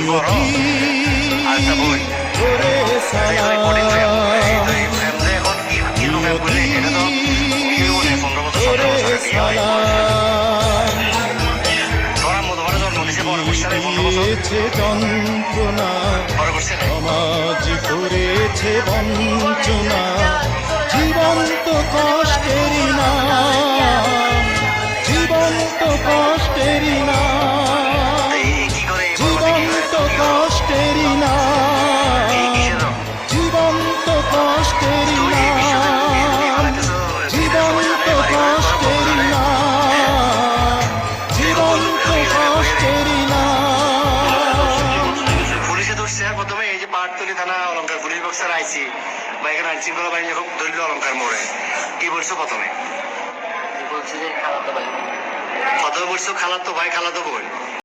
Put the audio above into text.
বড় আর একটা বোন এখন কি লোক বলে এটা তো কেউ বলে 15 বছর 17 বছরের বিয়ে হয় তোর আম্মু তোমার জন্ম দিছে বড় করছে 15 বছর যন্ত্রণা বড় করছে সমাজ করেছে বঞ্চনা জীবন্ত কষ্টেরই নাম জীবন্ত কষ্টেরই নাম কি করে জীবন্ত কষ্টেরই নাম জীবন্ত কষ্টেরই নাম জীবন্ত কষ্টেরই নাম জীবন্ত কষ্টেরই নাম পুলিশে ধরছে প্রথমে এই যে পাহাড়তলি থানা অলঙ্কার পুলিশ বক্সার আইসি বা এখানে আইন শৃঙ্খলা বাহিনী খুব ধরল অলঙ্কার মোড়ে কি বলছো প্রথমে বলছি যে খালাতো ভাই কত বলছো খালাতো ভাই খালাতো বোন